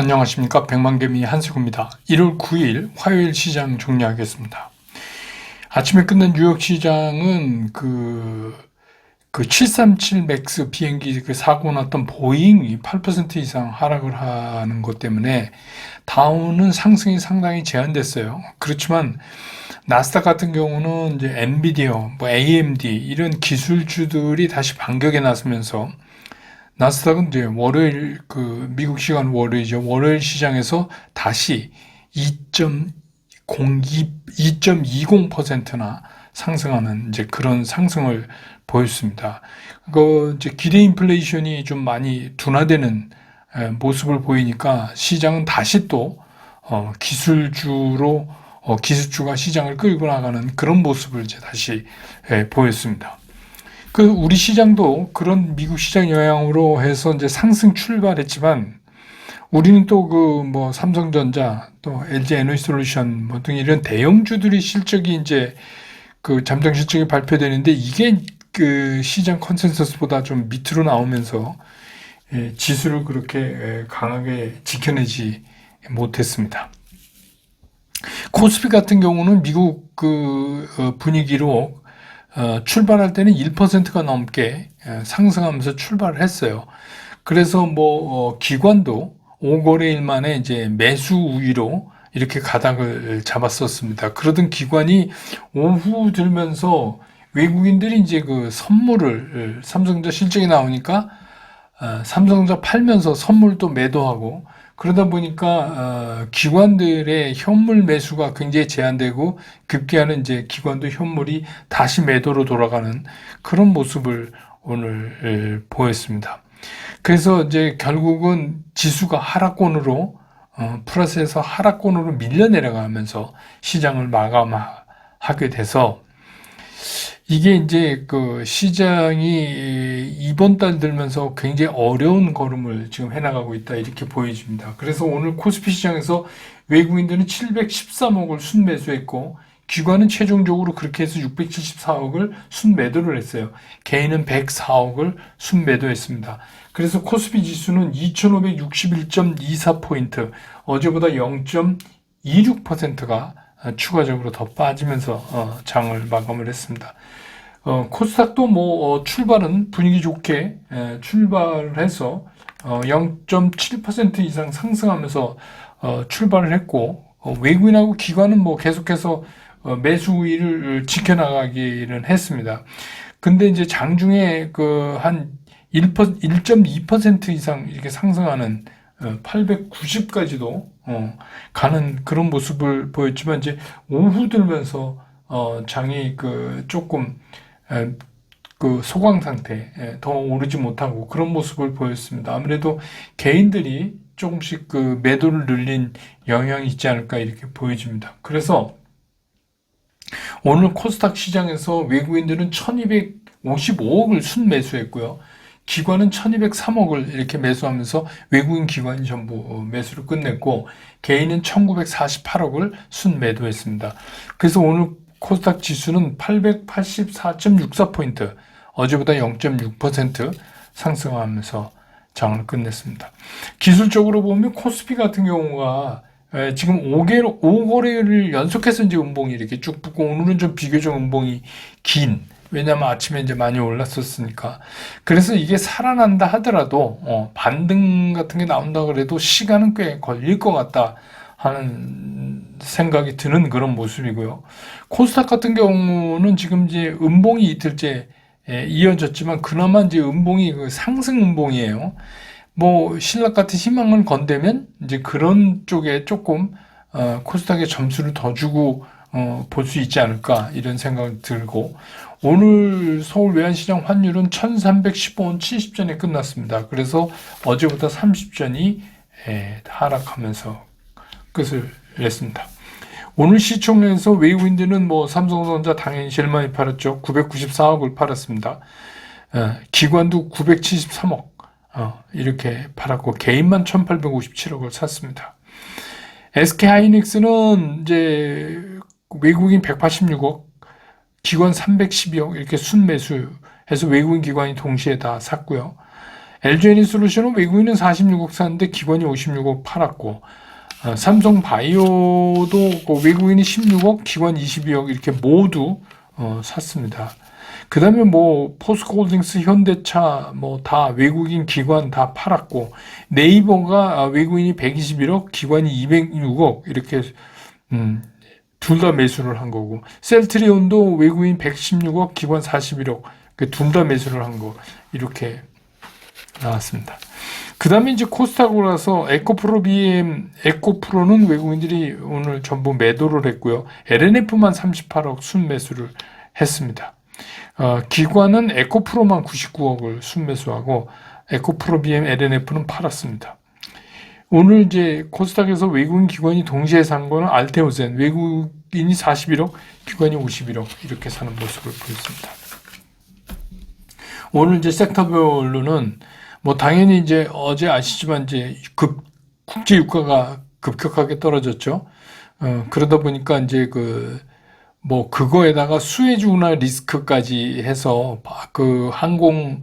안녕하십니까. 백만개미 한세구입니다. 1월 9일 화요일 시장 정리하겠습니다. 아침에 끝난 뉴욕 시장은 그 737 맥스 비행기 사고 났던 보잉이 8% 이상 하락을 하는 것 때문에 다우는 상승이 상당히 제한됐어요. 그렇지만 나스닥 같은 경우는 이제 엔비디아, AMD 이런 기술주들이 다시 반격에 나서면서 나스닥은 이제 월요일 미국 시간 월요일이죠. 월요일 시장에서 다시 2.20%나 상승하는 이제 그런 상승을 보였습니다. 이제 기대 인플레이션이 좀 많이 둔화되는 모습을 보이니까 시장은 다시 또 기술주가 시장을 끌고 나가는 그런 모습을 이제 다시 보였습니다. 우리 시장도 그런 미국 시장 영향으로 해서 이제 상승 출발했지만, 우리는 또 삼성전자, 또 LG 에너지솔루션 등 이런 대형주들이 실적이 이제 잠정 실적이 발표되는데, 이게 시장 컨센서스보다 좀 밑으로 나오면서 지수를 그렇게 강하게 지켜내지 못했습니다. 코스피 같은 경우는 미국 분위기로 출발할 때는 1%가 넘게 상승하면서 출발을 했어요. 그래서 기관도 5거래일 만에 이제 매수 우위로 이렇게 가닥을 잡았었습니다. 그러던 기관이 오후 들면서 외국인들이 이제 선물을, 삼성전자 실적이 나오니까 삼성전자 팔면서 선물도 매도하고, 그러다 보니까 기관들의 현물 매수가 굉장히 제한되고, 급기야는 이제 기관도 현물이 다시 매도로 돌아가는 그런 모습을 오늘 보였습니다. 그래서 이제 결국은 지수가 하락권으로 플러스에서 하락권으로 밀려 내려가면서 시장을 마감하게 돼서, 이게 이제 시장이 이번 달 들면서 굉장히 어려운 걸음을 지금 해나가고 있다, 이렇게 보여집니다. 그래서 오늘 코스피 시장에서 외국인들은 713억을 순매수했고, 기관은 최종적으로 그렇게 해서 674억을 순매도를 했어요. 개인은 104억을 순매도했습니다. 그래서 코스피 지수는 2561.24포인트, 어제보다 0.26%가 추가적으로 더 빠지면서 장을 마감을 했습니다. 코스닥도 출발은 분위기 좋게 출발을 해서 0.7% 이상 상승하면서 출발을 했고, 외국인하고 기관은 계속해서 매수 우위를 지켜나가기는 했습니다. 근데 이제 장중에 한 1.2% 이상 이렇게 상승하는 890까지도 가는 그런 모습을 보였지만, 이제 오후 들면서 장이 조금 소강 상태, 더 오르지 못하고 그런 모습을 보였습니다. 아무래도 개인들이 조금씩 매도를 늘린 영향이 있지 않을까, 이렇게 보여집니다. 그래서 오늘 코스닥 시장에서 외국인들은 1255억을 순매수했고요. 기관은 1203억을 이렇게 매수하면서 외국인 기관이 전부 매수를 끝냈고, 개인은 1948억을 순매도했습니다. 그래서 오늘 코스닥 지수는 884.64포인트, 어제보다 0.6% 상승하면서 장을 끝냈습니다. 기술적으로 보면 코스피 같은 경우가 지금 5거래를 연속해서 이제 음봉이 이렇게 쭉 붙고, 오늘은 좀 비교적 음봉이 긴, 왜냐면 아침에 이제 많이 올랐었으니까. 그래서 이게 살아난다 하더라도 반등 같은 게 나온다 그래도 시간은 꽤 걸릴 것 같다 하는 생각이 드는 그런 모습이고요. 코스닥 같은 경우는 지금 이제 음봉이 이틀째 이어졌지만, 그나마 이제 음봉이 상승 음봉이에요. 신락 같은 희망을 건대면 이제 그런 쪽에 조금 코스닥에 점수를 더 주고 볼 수 있지 않을까, 이런 생각이 들고, 오늘 서울 외환시장 환율은 1315원 70전에 끝났습니다. 그래서 어제보다 30전이 하락하면서 끝을 냈습니다. 오늘 시총에서 외국인들은 삼성전자 당연히 제일 많이 팔았죠. 994억을 팔았습니다. 기관도 973억 이렇게 팔았고, 개인만 1857억을 샀습니다. SK하이닉스는 이제 외국인 186억, 기관 312억 이렇게 순매수해서 외국인 기관이 동시에 다 샀고요. LG에너지솔루션은 외국인은 46억 샀는데 기관이 56억 팔았고, 삼성 바이오도 그 외국인이 16억, 기관 22억 이렇게 모두 샀습니다. 그 다음에 뭐 포스코홀딩스, 현대차 뭐 다 외국인 기관 다 팔았고, 네이버가 외국인이 121억, 기관이 206억 이렇게 둘 다 매수를 한 거고, 셀트리온도 외국인 116억, 기관 41억 둘 다 매수를 한 거 이렇게 나왔습니다. 그 다음에 이제 코스닥으로서 에코프로 BM, 에코프로는 외국인들이 오늘 전부 매도를 했고요. LNF만 38억 순매수를 했습니다. 기관은 에코프로만 99억을 순매수하고 에코프로 BM, LNF는 팔았습니다. 오늘 이제 코스닥에서 외국인 기관이 동시에 산 거는 알테오젠, 외국인이 41억, 기관이 51억 이렇게 사는 모습을 보였습니다. 오늘 이제 섹터별로는 뭐 당연히 이제 어제 아시지만 이제 국제 유가가 급격하게 떨어졌죠. 그러다 보니까 이제 뭐 그거에다가 수혜주 운하 리스크까지 해서 그 항공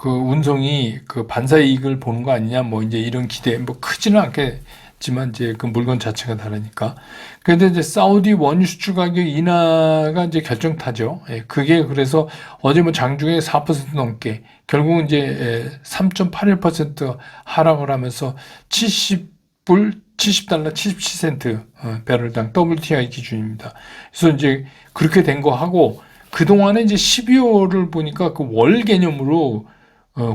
운송이 반사 이익을 보는 거 아니냐 뭐 이제 이런 기대 뭐 크지는 않겠지만 이제 그 물건 자체가 다르니까. 그런데 이제 사우디 원유 수출 가격 인하가 이제 결정타죠. 예, 그게 그래서 어제 뭐 장중에 4% 넘게 결국은 이제 3.81% 하락을 하면서 70달러 77센트 배럴당 WTI 기준입니다. 그래서 이제 그렇게 된 거 하고 그동안에 이제 12월을 보니까 그 월 개념으로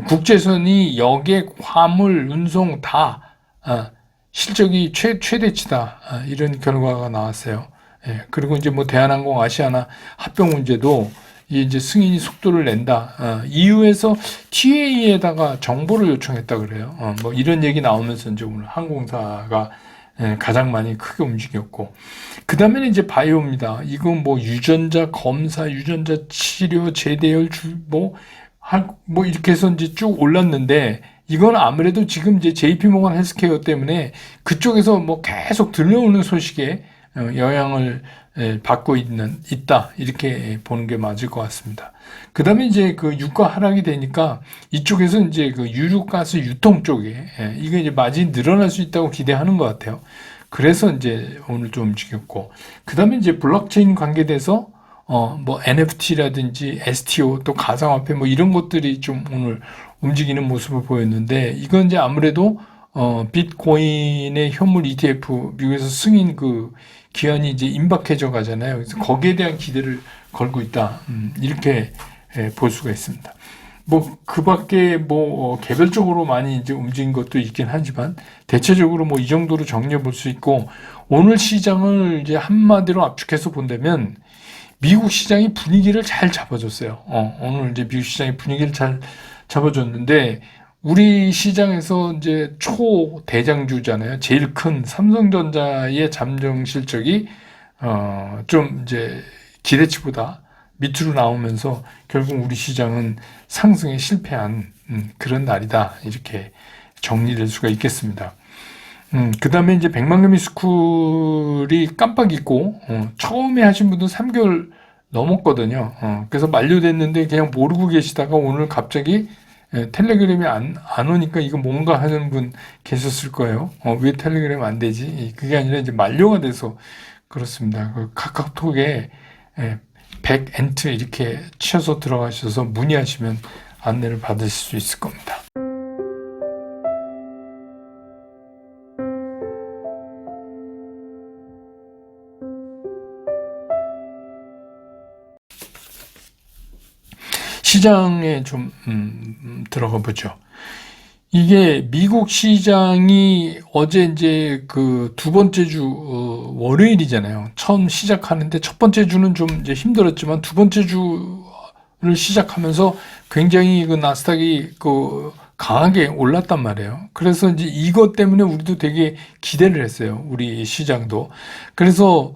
국제선이 여객, 화물, 운송 다 실적이 최대치다 이런 결과가 나왔어요. 예, 그리고 이제 뭐 대한항공, 아시아나 합병 문제도 이제 승인이 속도를 낸다. EU에서 TA에다가 정보를 요청했다 그래요. 뭐 이런 얘기 나오면서 이제 오늘 항공사가 가장 많이 크게 움직였고, 그 다음에는 이제 바이오입니다. 이건 뭐 유전자 검사, 유전자 치료, 재대열 뭐 이렇게 해서 이제 쭉 올랐는데, 이건 아무래도 지금 이제 JP모건 헬스케어 때문에 그쪽에서 뭐 계속 들려오는 소식에 영향을 받고 있다 이렇게 보는 게 맞을 것 같습니다. 그 다음에 이제 그 유가 하락이 되니까 이쪽에서 이제 그 유류가스 유통 쪽에 이게 이제 마진이 늘어날 수 있다고 기대하는 것 같아요. 그래서 이제 오늘 좀 움직였고, 그 다음에 이제 블록체인 관계돼서 뭐 NFT라든지 STO 또 가상화폐 뭐 이런 것들이 좀 오늘 움직이는 모습을 보였는데, 이건 이제 아무래도 비트코인의 현물 ETF 미국에서 승인 기한이 이제 임박해져 가잖아요. 그래서 거기에 대한 기대를 걸고 있다. 이렇게 볼 수가 있습니다. 뭐 그 밖에 뭐 개별적으로 많이 이제 움직인 것도 있긴 하지만 대체적으로 뭐 이 정도로 정리해 볼 수 있고, 오늘 시장을 이제 한마디로 압축해서 본다면 미국 시장이 분위기를 잘 잡아줬어요. 오늘 이제 미국 시장이 분위기를 잘 잡아줬는데, 우리 시장에서 이제 초대장주잖아요. 제일 큰 삼성전자의 잠정 실적이 좀 이제 기대치보다 밑으로 나오면서 결국 우리 시장은 상승에 실패한 그런 날이다 이렇게 정리될 수가 있겠습니다. 그 다음에 이제 백만금이 스쿨이 깜빡 잊고 처음에 하신 분도 3개월 넘었거든요. 그래서 만료됐는데 그냥 모르고 계시다가 오늘 갑자기 텔레그램이 안 오니까 이거 뭔가 하는 분 계셨을 거예요. 왜 텔레그램 안 되지? 그게 아니라 이제 만료가 돼서 그렇습니다. 그 카카오톡에 100엔트 이렇게 치셔서 들어가셔서 문의하시면 안내를 받으실 수 있을 겁니다. 시장에 좀 들어가 보죠. 이게 미국 시장이 어제 이제 그 두 번째 주 월요일이잖아요. 처음 시작하는데 첫 번째 주는 좀 이제 힘들었지만 두 번째 주를 시작하면서 굉장히 그 나스닥이 강하게 올랐단 말이에요. 그래서 이제 이것 때문에 우리도 되게 기대를 했어요. 우리 시장도. 그래서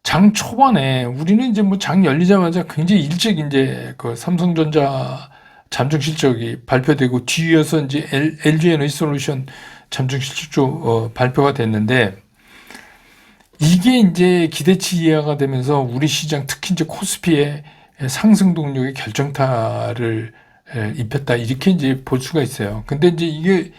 장 초반에 우리는 이제 뭐 장 열리자마자 굉장히 일찍 이제 그 삼성전자 잠정 실적이 발표되고 뒤이어서 이제 LG 에너지솔루션 잠정 실적도 발표가 됐는데, 이게 이제 기대치 이하가 되면서 우리 시장 특히 이제 코스피의 상승 동력의 결정타를 입혔다 이렇게 이제 볼 수가 있어요. 근데 이제 이게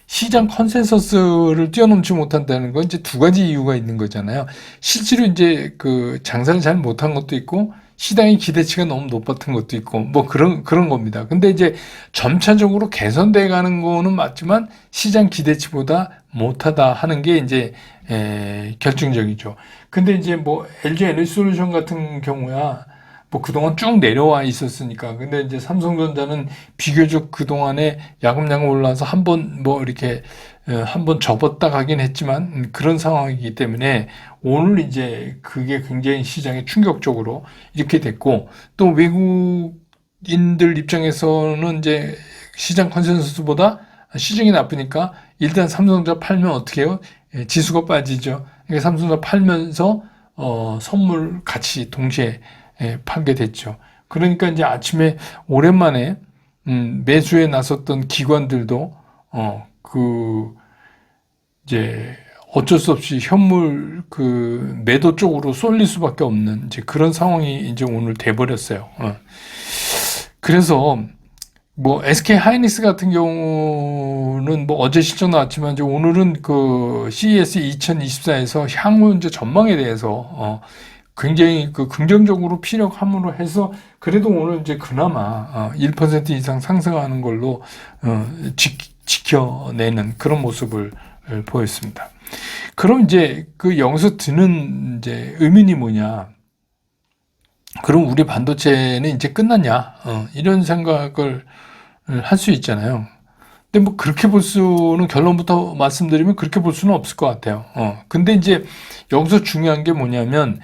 시장 컨센서스를 뛰어넘지 못한다는 건 이제 두 가지 이유가 있는 거잖아요. 실제로 이제 그 장사를 잘 못한 것도 있고 시장의 기대치가 너무 높았던 것도 있고 뭐 그런 겁니다. 근데 이제 점차적으로 개선돼 가는 거는 맞지만 시장 기대치보다 못하다 하는 게 이제 결정적이죠. 근데 이제 뭐 LG 에너지솔루션 같은 경우야 뭐 그동안 쭉 내려와 있었으니까. 근데 이제 삼성전자는 비교적 그동안에 야금야금 올라와서 한번 뭐 이렇게 한번 접었다 가긴 했지만 그런 상황이기 때문에 오늘 이제 그게 굉장히 시장에 충격적으로 이렇게 됐고, 또 외국인들 입장에서는 이제 시장 컨센서스보다 시중이 나쁘니까 일단 삼성전자 팔면 어떻게 해요? 지수가 빠지죠. 그러니까 삼성전자 팔면서 선물 같이 동시에 팔게 됐죠. 그러니까 이제 아침에 오랜만에 매수에 나섰던 기관들도 이제 어쩔 수 없이 현물 그 매도 쪽으로 쏠릴 수밖에 없는 이제 그런 상황이 이제 오늘 돼버렸어요. 그래서 뭐 SK 하이닉스 같은 경우는 뭐 어제 실적 나왔지만 이제 오늘은 그 CES 2024에서 향후 이제 전망에 대해서 굉장히 그 긍정적으로 피력함으로 해서 그래도 오늘 이제 그나마 1% 이상 상승하는 걸로 지켜내는 그런 모습을 보였습니다. 그럼 이제 그 여기서 드는 이제 의문이 뭐냐? 그럼 우리 반도체는 이제 끝났냐? 이런 생각을 할 수 있잖아요. 근데 뭐 그렇게 볼 수는 결론부터 말씀드리면 그렇게 볼 수는 없을 것 같아요. 근데 이제 여기서 중요한 게 뭐냐면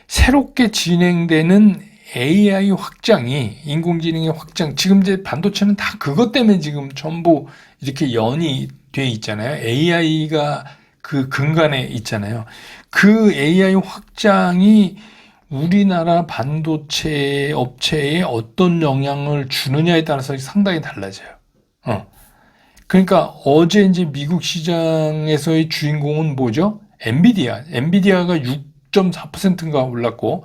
새롭게 진행되는 AI 확장이 인공지능의 확장 지금 이제 반도체는 다 그것 때문에 지금 전부 이렇게 연이 돼 있잖아요. AI가 그 근간에 있잖아요. 그 AI 확장이 우리나라 반도체 업체에 어떤 영향을 주느냐에 따라서 상당히 달라져요. 그러니까 어제 이제 미국 시장에서의 주인공은 뭐죠? 엔비디아. 엔비디아가 6.4%인가 올랐고,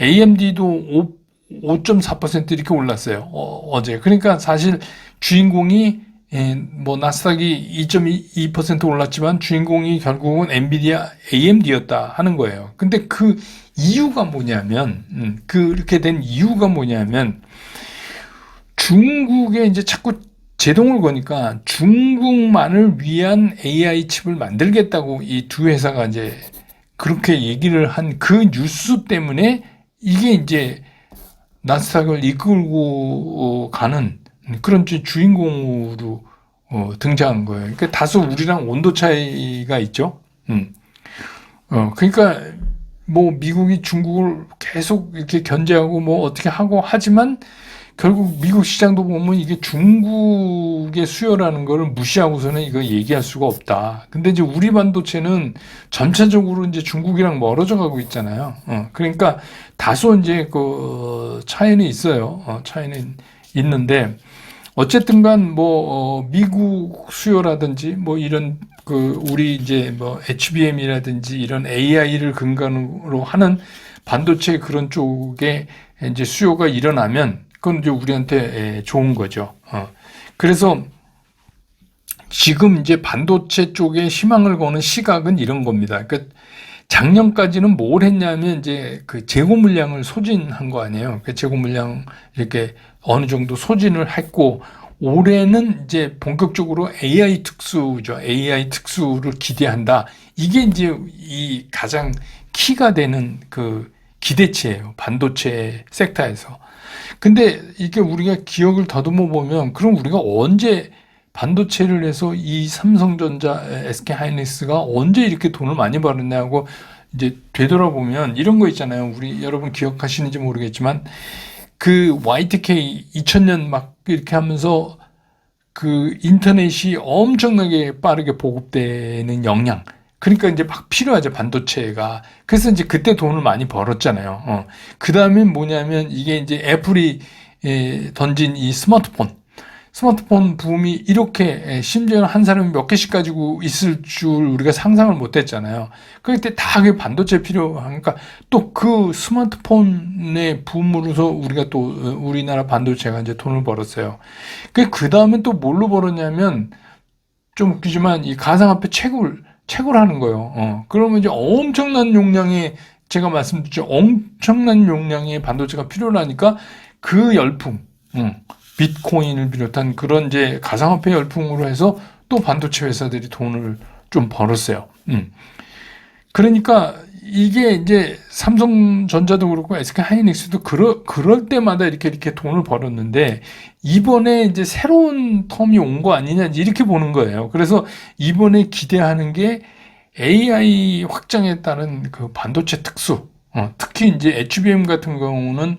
AMD도 5.4% 이렇게 올랐어요. 어제. 그러니까 사실 주인공이 뭐 나스닥이 2.2% 올랐지만 주인공이 결국은 엔비디아, AMD였다 하는 거예요. 근데 그 이유가 뭐냐면 그렇게 된 이유가 뭐냐면 중국에 이제 자꾸 제동을 거니까 중국만을 위한 AI 칩을 만들겠다고 이 두 회사가 이제 그렇게 얘기를 한 그 뉴스 때문에 이게 이제 나스닥을 이끌고 가는 그런 주인공으로 등장한 거예요. 그러니까 다소 우리랑 온도 차이가 있죠. 그러니까 뭐 미국이 중국을 계속 이렇게 견제하고 뭐 어떻게 하고 하지만 결국 미국 시장도 보면 이게 중국의 수요라는 거를 무시하고서는 이거 얘기할 수가 없다. 근데 이제 우리 반도체는 전체적으로 이제 중국이랑 멀어져 가고 있잖아요. 그러니까 다소 이제 그 차이는 있어요. 차이는 있는데 어쨌든 간 뭐 미국 수요라든지 뭐 이런 그 우리 이제 뭐 HBM이라든지 이런 AI를 근간으로 하는 반도체 그런 쪽에 이제 수요가 일어나면 그건 이제 우리한테 좋은 거죠. 그래서 지금 이제 반도체 쪽에 희망을 거는 시각은 이런 겁니다. 그러니까 작년까지는 뭘 했냐면 이제 그 재고 물량을 소진한 거 아니에요. 그 재고 물량 이렇게 어느 정도 소진을 했고 올해는 이제 본격적으로 AI 특수죠. AI 특수를 기대한다. 이게 이제 이 가장 키가 되는 그 기대치예요. 반도체 섹터에서. 근데 이게 우리가 기억을 더듬어 보면 그럼 우리가 언제 반도체를 해서 이 삼성전자, SK 하이닉스가 언제 이렇게 돈을 많이 벌었냐고 이제 되돌아보면 이런 거 있잖아요. 우리 여러분 기억하시는지 모르겠지만 그 YTK 2000년 막 이렇게 하면서 그 인터넷이 엄청나게 빠르게 보급되는 영향. 그러니까 이제 막 필요하죠, 반도체가. 그래서 이제 그때 돈을 많이 벌었잖아요. 그 다음에 뭐냐면 이게 이제 애플이 던진 이 스마트폰. 스마트폰 붐이 이렇게 심지어는 한 사람이 몇 개씩 가지고 있을 줄 우리가 상상을 못 했잖아요. 그때 다 그게 반도체 필요하니까 또 그 스마트폰의 붐으로서 우리가 또 우리나라 반도체가 이제 돈을 벌었어요. 그 다음에 또 뭘로 벌었냐면 좀 웃기지만 이 가상화폐 채굴하는 거예요. 그러면 이제 엄청난 용량의 제가 말씀드렸죠. 엄청난 용량의 반도체가 필요하니까 그 열풍, 비트코인을 비롯한 그런 이제 가상화폐 열풍으로 해서 또 반도체 회사들이 돈을 좀 벌었어요. 그러니까 이게 이제 삼성전자도 그렇고 SK하이닉스도 그럴 때마다 이렇게 돈을 벌었는데 이번에 이제 새로운 텀이 온 거 아니냐 이렇게 보는 거예요. 그래서 이번에 기대하는 게 AI 확장에 따른 그 반도체 특수, 특히 이제 HBM 같은 경우는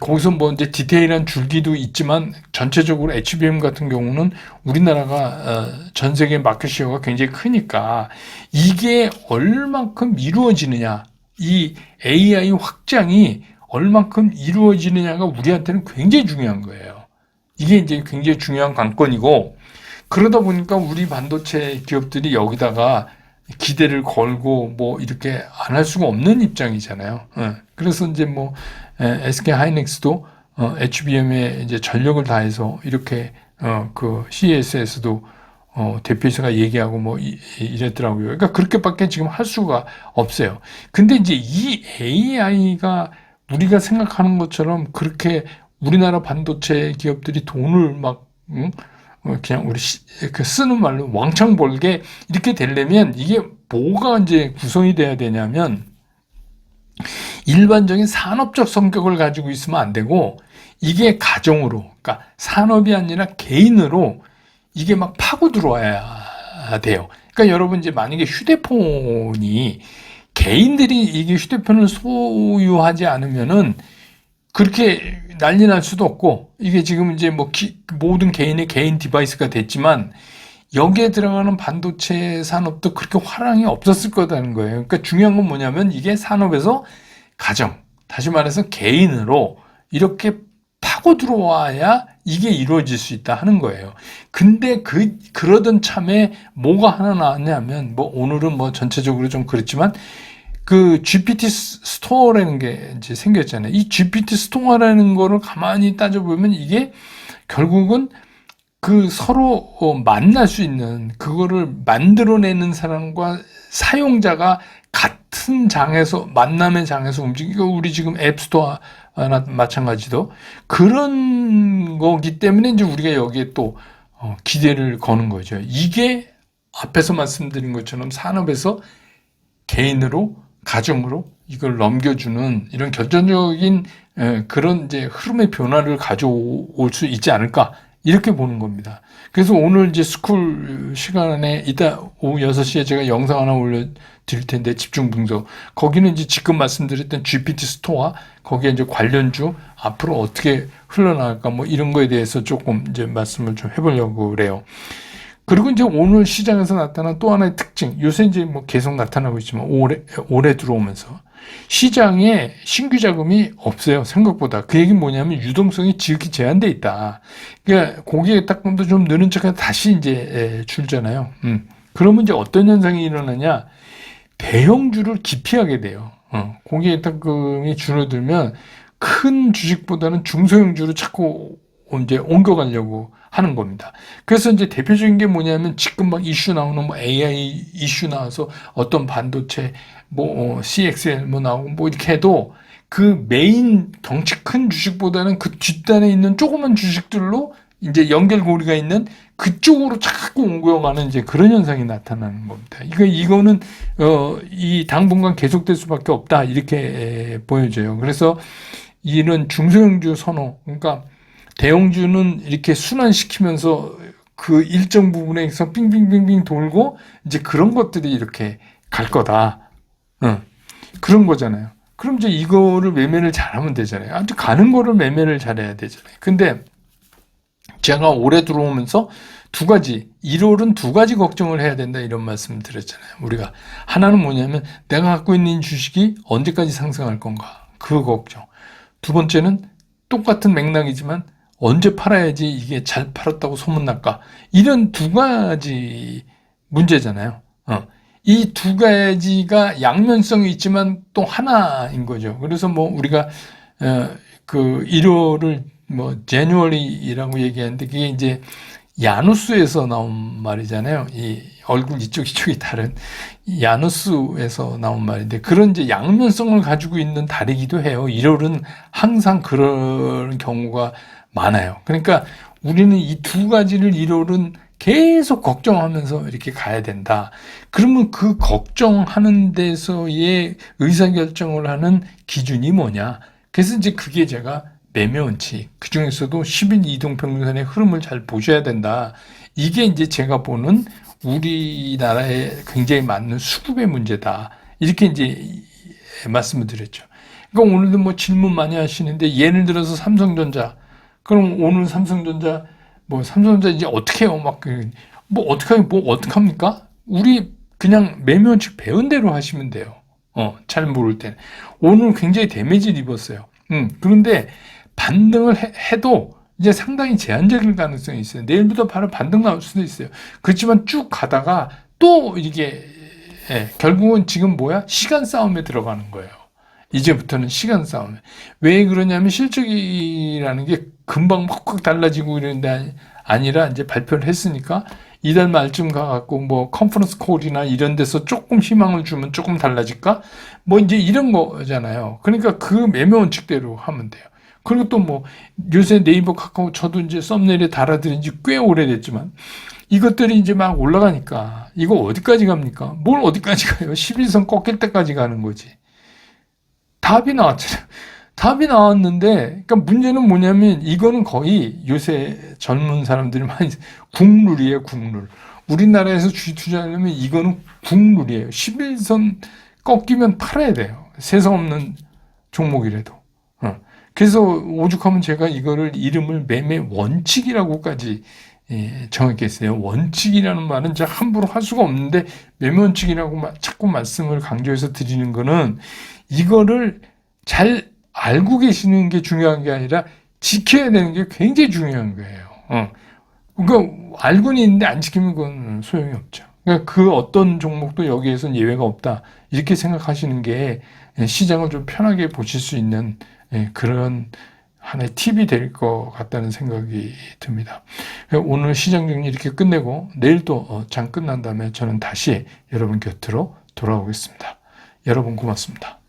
거기서 뭐 이제 디테일한 줄기도 있지만 전체적으로 HBM 같은 경우는 우리나라가 전 세계 마켓 시어가 굉장히 크니까 이게 얼만큼 이루어지느냐, 이 AI 확장이 얼만큼 이루어지느냐가 우리한테는 굉장히 중요한 거예요. 이게 이제 굉장히 중요한 관건이고 그러다 보니까 우리 반도체 기업들이 여기다가 기대를 걸고 뭐 이렇게 안 할 수가 없는 입장이잖아요. 그래서 이제 뭐 SK 하이닉스도 HBM에 이제 전력을 다해서 이렇게 그 CES에서도 대표이사가 얘기하고 뭐 이랬더라고요. 그러니까 그렇게밖에 지금 할 수가 없어요. 근데 이제 이 AI가 우리가 생각하는 것처럼 그렇게 우리나라 반도체 기업들이 돈을 막 그냥 우리 쓰는 말로 왕창 벌게 이렇게 되려면 이게 뭐가 이제 구성이 돼야 되냐면 일반적인 산업적 성격을 가지고 있으면 안 되고 이게 가정으로, 그러니까 산업이 아니라 개인으로 이게 막 파고 들어와야 돼요. 그러니까 여러분 이제 만약에 휴대폰이 개인들이 이게 휴대폰을 소유하지 않으면은 그렇게 난리 날 수도 없고 이게 지금 이제 뭐 모든 개인의 개인 디바이스가 됐지만 여기에 들어가는 반도체 산업도 그렇게 화랑이 없었을 거라는 거예요. 그러니까 중요한 건 뭐냐면 이게 산업에서 가정, 다시 말해서 개인으로 이렇게 파고 들어와야 이게 이루어질 수 있다 하는 거예요. 근데 그러던 참에 뭐가 하나 나왔냐면 뭐 오늘은 뭐 전체적으로 좀 그렇지만 그 GPT 스토어라는 게 이제 생겼잖아요. 이 GPT 스토어라는 거를 가만히 따져보면 이게 결국은 그 서로 만날 수 있는 그거를 만들어내는 사람과 사용자가 같은 장에서 만남의 장에서 움직이고 우리 지금 앱스토어나 마찬가지도 그런 거기 때문에 이제 우리가 여기에 또 기대를 거는 거죠. 이게 앞에서 말씀드린 것처럼 산업에서 개인으로 가정으로 이걸 넘겨주는 이런 결정적인 그런 이제 흐름의 변화를 가져올 수 있지 않을까 이렇게 보는 겁니다. 그래서 오늘 이제 스쿨 시간에 이따 오후 6시에 제가 영상 하나 올려드릴 텐데 집중 분석 거기는 이제 지금 말씀드렸던 GPT 스토어 거기에 이제 관련주 앞으로 어떻게 흘러나갈까 뭐 이런 거에 대해서 조금 이제 말씀을 좀 해보려고 그래요. 그리고 이제 오늘 시장에서 나타난 또 하나의 특징, 요새 이제 뭐 계속 나타나고 있지만 올해 들어오면서 시장에 신규 자금이 없어요. 생각보다. 그 얘기는 뭐냐면 유동성이 지극히 제한돼 있다. 그러니까 고객의 딱금도 좀 느는 척해서 다시 이제 줄잖아요. 그러면 이제 어떤 현상이 일어나냐? 대형주를 기피하게 돼요. 고객의 딱금이 줄어들면 큰 주식보다는 중소형주를 자꾸 이제 옮겨가려고 하는 겁니다. 그래서 이제 대표적인 게 뭐냐면 지금 막 이슈 나오는 뭐 AI 이슈 나와서 어떤 반도체 뭐 CXL 뭐 나오고 뭐 이렇게 해도 그 메인 덩치 큰 주식보다는 그 뒷단에 있는 조그만 주식들로 이제 연결고리가 있는 그쪽으로 자꾸 옮겨가는 이제 그런 현상이 나타나는 겁니다. 이거는 이 당분간 계속될 수밖에 없다 이렇게 보여져요. 그래서 이런 중소형주 선호, 그러니까 대형주는 이렇게 순환시키면서 그 일정 부분에서 빙빙빙빙 돌고 이제 그런 것들이 이렇게 갈 거다. 그런 거잖아요. 그럼 이제 이거를 매매를 잘하면 되잖아요. 아주 가는 거를 매매를 잘해야 되잖아요. 근데 제가 올해 들어오면서 1월은 두 가지 걱정을 해야 된다 이런 말씀을 드렸잖아요. 우리가 하나는 뭐냐면 내가 갖고 있는 주식이 언제까지 상승할 건가 그 걱정. 두 번째는 똑같은 맥락이지만 언제 팔아야지 이게 잘 팔았다고 소문날까? 이런 두 가지 문제잖아요. 이 두 가지가 양면성이 있지만 또 하나인 거죠. 그래서 뭐 우리가 그 1월을 뭐 제뉴얼리라고 얘기하는데 그게 이제 야누스에서 나온 말이잖아요. 이 얼굴 이쪽이 다른 야누스에서 나온 말인데 그런 이제 양면성을 가지고 있는 달이기도 해요. 1월은 항상 그런 경우가 많아요. 그러니까 우리는 이 두 가지를 1월은 계속 걱정하면서 이렇게 가야 된다. 그러면 그 걱정하는 데서의 의사결정을 하는 기준이 뭐냐? 그래서 이제 그게 제가 매매원칙, 그 중에서도 10일 이동평균선의 흐름을 잘 보셔야 된다. 이게 이제 제가 보는 우리나라에 굉장히 맞는 수급의 문제다. 이렇게 이제 말씀을 드렸죠. 그러니까 오늘도 뭐 질문 많이 하시는데 예를 들어서 삼성전자. 그럼 오늘 삼성전자 이제 어떻게 해요? 어떡합니까? 우리 그냥 매매원칙 배운 대로 하시면 돼요. 잘 모를 때는. 오늘 굉장히 데미지를 입었어요. 그런데 반등을 해도 이제 상당히 제한적일 가능성이 있어요. 내일부터 바로 반등 나올 수도 있어요. 그렇지만 쭉 가다가 또 이게, 결국은 지금 시간 싸움에 들어가는 거예요. 이제부터는 시간 싸움. 왜 그러냐면 실적이라는 게 금방 확 달라지고 이런데 아니라 이제 발표를 했으니까 이달 말쯤 가갖고 뭐 컨퍼런스 콜이나 이런 데서 조금 희망을 주면 조금 달라질까? 뭐 이제 이런 거잖아요. 그러니까 그 매매 원칙대로 하면 돼요. 그리고 또 뭐 요새 네이버 카카오 저도 이제 썸네일에 달아드린 지 꽤 오래됐지만 이것들이 이제 막 올라가니까 이거 어디까지 갑니까? 뭘 어디까지 가요? 11선 꺾일 때까지 가는 거지. 답이 나왔잖아요. 답이 나왔는데, 그러니까 문제는 뭐냐면 이거는 거의 요새 젊은 사람들이 많이 국룰이에요, 국룰. 우리나라에서 주식 투자하려면 이거는 국룰이에요. 11선 꺾이면 팔아야 돼요. 세상 없는 종목이라도. 그래서 오죽하면 제가 이거를 이름을 매매 원칙이라고까지 정했겠어요. 원칙이라는 말은 제가 함부로 할 수가 없는데 매매 원칙이라고 자꾸 말씀을 강조해서 드리는 거는 이거를 잘 알고 계시는 게 중요한 게 아니라 지켜야 되는 게 굉장히 중요한 거예요. 그러니까 알고는 있는데 안 지키면 그건 소용이 없죠. 그러니까 그 어떤 종목도 여기에선 예외가 없다. 이렇게 생각하시는 게 시장을 좀 편하게 보실 수 있는 그런 하나의 팁이 될 것 같다는 생각이 듭니다. 오늘 시장 정리 이렇게 끝내고 내일 또 장 끝난 다음에 저는 다시 여러분 곁으로 돌아오겠습니다. 여러분 고맙습니다.